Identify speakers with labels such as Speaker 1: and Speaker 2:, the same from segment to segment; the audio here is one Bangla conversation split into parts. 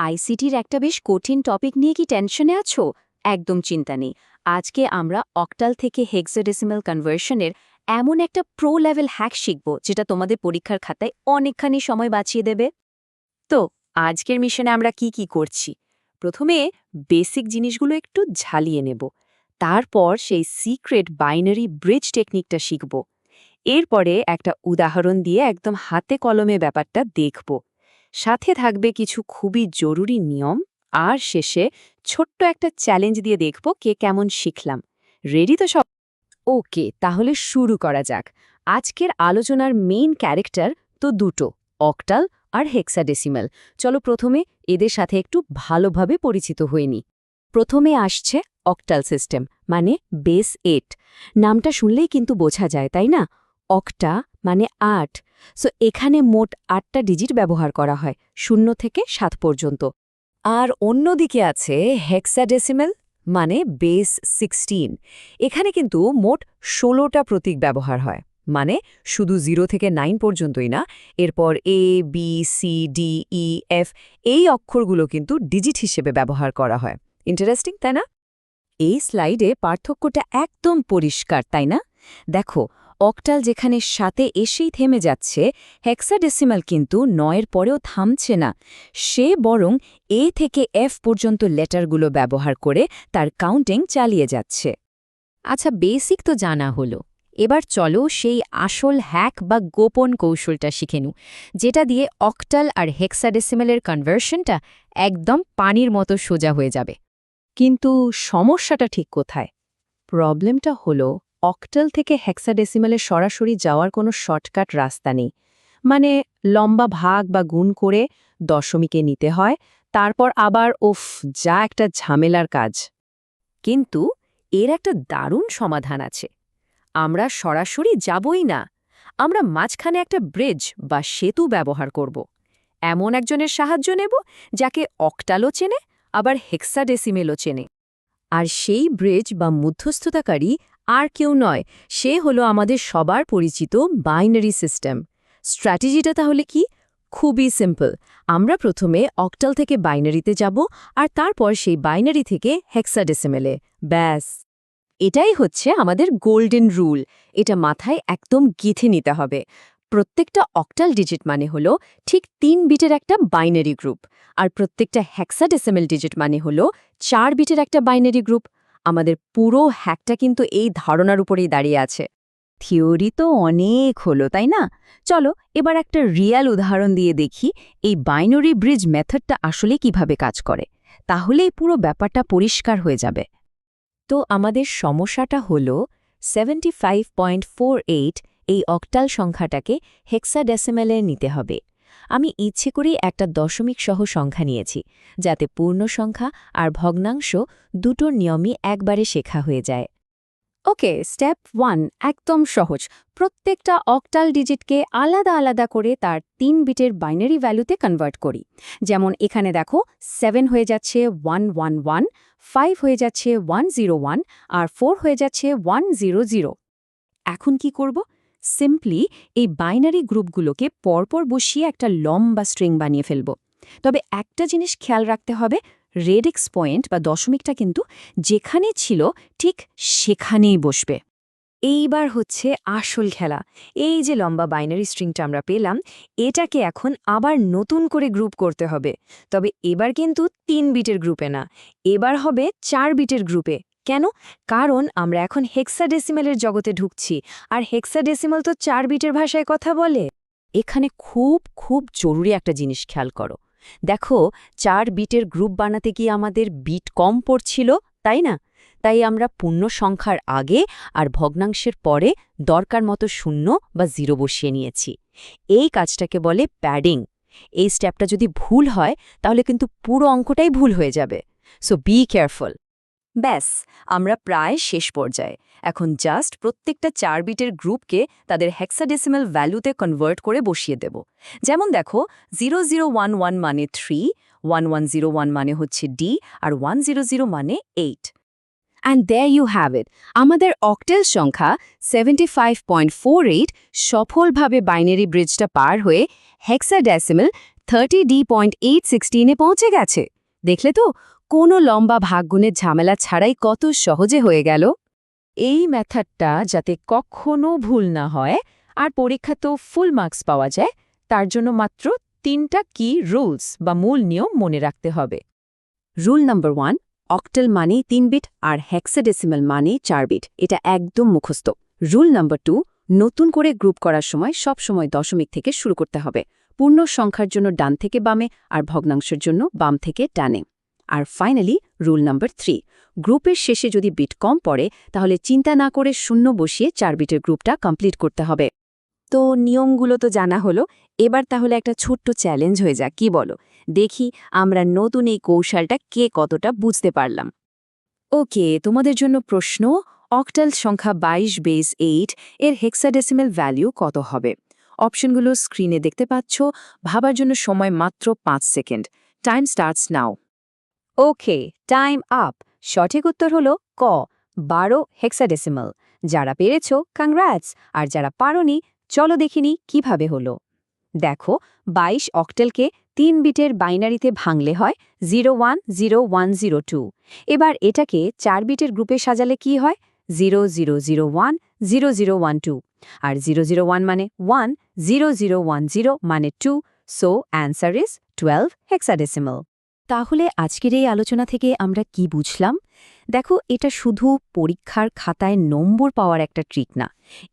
Speaker 1: আইসিটির একটা বেশ কঠিন টপিক নিয়ে কি টেনশনে আছো? একদম চিন্তা নেই। আজকে আমরা অক্টাল থেকে হেক্সাডেসিমাল কনভার্সনের এমন একটা প্রো লেভেল হ্যাক শিখব যেটা তোমাদের পরীক্ষার খাতায় অনেকখানি সময় বাঁচিয়ে দেবে। তো আজকের মিশনে আমরা কি করছি? প্রথমে বেসিক জিনিসগুলো একটু ঝালিয়ে নেব। তারপর সেই সিক্রেট বাইনারি ব্রিজ টেকনিকটা শিখব। এরপরে একটা উদাহরণ দিয়ে একদম হাতে কলমে ব্যাপারটা দেখব। সাথে থাকবে কিছু খুবই জরুরি নিয়ম, আর শেষে ছোট্ট একটা চ্যালেঞ্জ দিয়ে দেখব কে কেমন শিখলাম। রেডি তো সব? ওকে, তাহলে শুরু করা যাক। আজকের আলোচনার মেইন ক্যারেক্টার তো দুটো, অক্টাল আর হেক্সাডেসিমাল। চলো প্রথমে এদের সাথে একটু ভালোভাবে পরিচিত হয়ে নিই। প্রথমে আসছে অক্টাল সিস্টেম, মানে বেস 8। নামটা শুনলেই কিন্তু বোঝা যায়, তাই না? অক্টা মানে 8। সো এখানে মোট 8টা ডিজিট ব্যবহার করা হয়, 0 থেকে 7 পর্যন্ত। আর অন্যদিকে আছে হেক্সাডেসিমাল, মানে বেস 16। এখানে কিন্তু মোট 16টা প্রতীক ব্যবহার হয়, মানে শুধু 0 থেকে 9 পর্যন্তই না, এরপর A B C D E F এই অক্ষরগুলো কিন্তু ডিজিট হিসেবে ব্যবহার করা হয়। ইন্টারেস্টিং, তাই না? এই স্লাইডে পার্থক্যটা একদম পরিষ্কার, তাই না? দেখো, অক্টাল যেখানে 7-এ এসেই থেমে যাচ্ছে, হেক্সাডেসিমাল কিন্তু 9-এর পরেও থামছে না। সে বরং এ থেকে এফ পর্যন্ত লেটারগুলো ব্যবহার করে তার কাউন্টিং চালিয়ে যাচ্ছে। আচ্ছা, বেসিক তো জানা হলো। এবার চলো সেই আসল হ্যাক বা গোপন কৌশলটা শিখে নিই, যেটা দিয়ে অক্টাল আর হেক্সাডেসিমালের কনভার্সনটা একদম পানির মতো সোজা হয়ে যাবে। কিন্তু সমস্যাটা ঠিক কোথায়? প্রবলেমটা হলো অক্টাল থেকে হেক্সাডেসিমালে সরাসরি যাওয়ার কোনো শর্টকাট রাস্তা নেই। মানে লম্বা ভাগ বা গুণ করে দশমিকে নিতে হয়, তারপর আবার যা একটা ঝামেলার কাজ। কিন্তু এর একটা দারুণ সমাধান আছে। আমরা সরাসরি যাবই না, আমরা মাঝখানে একটা ব্রিজ বা সেতু ব্যবহার করব। এমন একজনের সাহায্য নেব যাকে অক্টালও চেনে, আবার হেক্সাডেসিমেলও চেনে। আর সেই ব্রিজ বা মধ্যস্থতাকারী আর কেউ নয়, সে হলো আমাদের সবার পরিচিত বাইনারি সিস্টেম। স্ট্র্যাটেজিটা তাহলে কি? খুবই সিম্পল। আমরা প্রথমে অক্টাল থেকে বাইনারিতে যাব, আর তারপর সেই বাইনারি থেকে হেক্সাডেসিমেলে। ব্যাস, এটাই হচ্ছে আমাদের গোল্ডেন রুল। এটা মাথায় একদম গেঁথে নিতে হবে। প্রত্যেকটা অক্টাল ডিজিট মানে হলো ঠিক 3 বিটের একটা বাইনারি গ্রুপ, আর প্রত্যেকটা হেক্সাডেসিমাল ডিজিট মানে হলো 4 বিটের একটা বাইনারি গ্রুপ। আমাদের পুরো হ্যাকটা কিন্তু এই ধারণার উপরেই দাঁড়িয়ে আছে। থিওরি তো অনেক হলো, তাই না? চলো এবার একটা রিয়াল উদাহরণ দিয়ে দেখি এই বাইনারি ব্রিজ মেথডটা আসলে কিভাবে কাজ করে। তাহলেই পুরো ব্যাপারটা পরিষ্কার হয়ে যাবে। তো আমাদের সমস্যাটা হলো 75.48, এই অক্টাল সংখ্যাটাকে হেক্সাডেসিমালে নিতে হবে। আমি ইচ্ছে করেই একটা দশমিক সহ সংখ্যা নিয়েছি, যাতে পূর্ণ সংখ্যা আর ভগ্নাংশ দুটোর নিয়মই একবারে শেখা হয়ে যায়। ওকে, স্টেপ 1 একদম সহজ। প্রত্যেকটা অক্টাল ডিজিটকে আলাদা আলাদা করে তার 3 বিটের বাইনারি ভ্যালুতে কনভার্ট করি। যেমন এখানে দেখো, 7 হয়ে যাচ্ছে 111, 5 হয়ে যাচ্ছে 101, আর 4 হয়ে যাচ্ছে 100। এখন কি করব? সিম্পলি এই বাইনারি গ্রুপগুলোকে পরপর বসিয়ে একটা লম্বা স্ট্রিং বানিয়ে ফেলব। তবে একটা জিনিস খেয়াল রাখতে হবে, রেডিক্স পয়েন্ট বা দশমিকটা কিন্তু যেখানে ছিল ঠিক সেখানেই বসবে। এইবার হচ্ছে আসল খেলা। এই যে লম্বা বাইনারি স্ট্রিংটা আমরা পেলাম, এটাকে এখন আবার নতুন করে গ্রুপ করতে হবে। তবে এবার কিন্তু 3 বিটের গ্রুপে না, এবার হবে 4 বিটের গ্রুপে। কেন? কারণ আমরা এখন হেক্সাডেসিমালের জগতে ঢুকছি, আর হেক্সাডেসিমাল তো 4 বিটের ভাষায় কথা বলে। এখানে খুব খুব জরুরি একটা জিনিস খেয়াল করো। দেখো, 4 বিটের গ্রুপ বানাতে গিয়ে আমাদের বিট কম পড়ছিল, তাই না? তাই আমরা পূর্ণ সংখ্যার আগে আর ভগ্নাংশের পরে দরকার মতো 0 বা 0 বসিয়ে নিয়েছি। এই কাজটাকে বলে প্যাডিং। এই স্টেপটা যদি ভুল হয়, তাহলে কিন্তু পুরো অঙ্কটাই ভুল হয়ে যাবে। So be careful. ব্যাস, আমরা প্রায় শেষ পর্যায়ে। এখন জাস্ট প্রত্যেকটা 4 বিটের গ্রুপকে তাদের হেক্সাডেসিমাল ভ্যালুতে কনভার্ট করে বসিয়ে দেব। যেমন দেখো, 0011 মানে 3, 1101 মানে হচ্ছে ডি, আর 100 মানে 8। And there you have it, আমাদের অক্টাল সংখ্যা 75.48 সফলভাবে বাইনারি ব্রিজটা পার হয়ে হেক্সাডেসিমাল
Speaker 2: 30D.816-এ পৌঁছে গেছে। দেখলে তো, কোনো লম্বা ভাগগুণের ঝামেলা ছাড়াই কত সহজে হয়ে গেল।
Speaker 1: এই মেথডটা যাতে কখনো ভুল না হয় আর পরীক্ষাতেও ফুল মার্কস পাওয়া যায়, তার জন্য মাত্র 3টা কি রুলস বা মূল নিয়ম মনে রাখতে হবে।
Speaker 2: রুল নাম্বার 1, অক্টাল মানে 3 বিট আর হেক্সাডেসিমাল মানে 4 বিট। এটা একদম মুখস্থ। রুল নাম্বার 2, নতুন করে গ্রুপ করার সময় সব সময় দশমিক থেকে শুরু করতে হবে। পূর্ণ সংখ্যার জন্য ডান থেকে বামে আর ভগ্নাংশের জন্য বাম থেকে ডানে। আর ফাইনালি রুল নাম্বার 3, গ্রুপের শেষে যদি বিট কম পড়ে তাহলে চিন্তা না করে শূন্য বসিয়ে 4 বিটের গ্রুপটা কমপ্লিট করতে হবে। তো নিয়মগুলো তো জানা হলো, এবার তাহলে একটা ছোট্ট চ্যালেঞ্জ হয়ে যাক, কি বলো? দেখি আমরা নতুন এই কৌশলটা কে কতটা বুঝতে পারলাম। ওকে, তোমাদের জন্য প্রশ্ন, অক্টাল সংখ্যা 22 এর হেক্সাডেসিমাল ভ্যালু কত হবে? অপশনগুলো স্ক্রিনে দেখতে পাচ্ছ। ভাবার জন্য সময় মাত্র 5 second. Time starts now. Okay, time up. সঠিক উত্তর হলো ক, 12 হেক্সাডেসিমাল। যারা পেরেছো কংগ্রাটস, আর যারা পারোনি চলো দেখিনি কিভাবে হলো। দেখো, 22 অক্টেলকে 3 বিটের বাইনারিতে ভাঙলে হয় 010102। এবার এটাকে 4 বিটের গ্রুপে সাজালে কি হয়? 0001 0012। আর 001 মানে 1, 0010 মানে 2, সো অ্যান্সার ইজ 12 হেক্সাডেসিমাল। তাহলে আজকের এই আলোচনা থেকে আমরা কি বুঝলাম? দেখো, এটা শুধু পরীক্ষার খাতায় নম্বর পাওয়ার একটা ট্রিক না।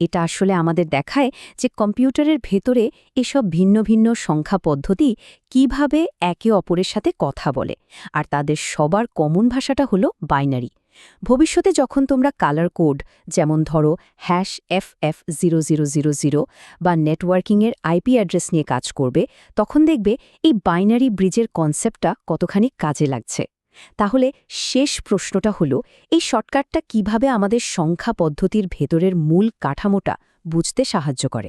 Speaker 2: এটা আসলে আমাদের দেখায় যে কম্পিউটারের ভেতরে এসব ভিন্ন ভিন্ন সংখ্যা পদ্ধতি কিভাবে একে অপরের সাথে কথা বলে, আর তাদের সবার কমন ভাষাটা হলো বাইনারি। ভবিষ্যতে যখন তোমরা কালার কোড, যেমন ধরো #FF0000 বা নেটওয়ার্কিংয়ের আইপি অ্যাড্রেস নিয়ে কাজ করবে, তখন দেখবে এই বাইনারি ব্রিজের কনসেপ্টটা কতখানি কাজে লাগছে। তাহলে শেষ প্রশ্নটা হলো, এই শর্টকাটটা কিভাবে আমাদের সংখ্যা পদ্ধতির ভেতরের মূল কাঠামোটা বুঝতে সাহায্য করে?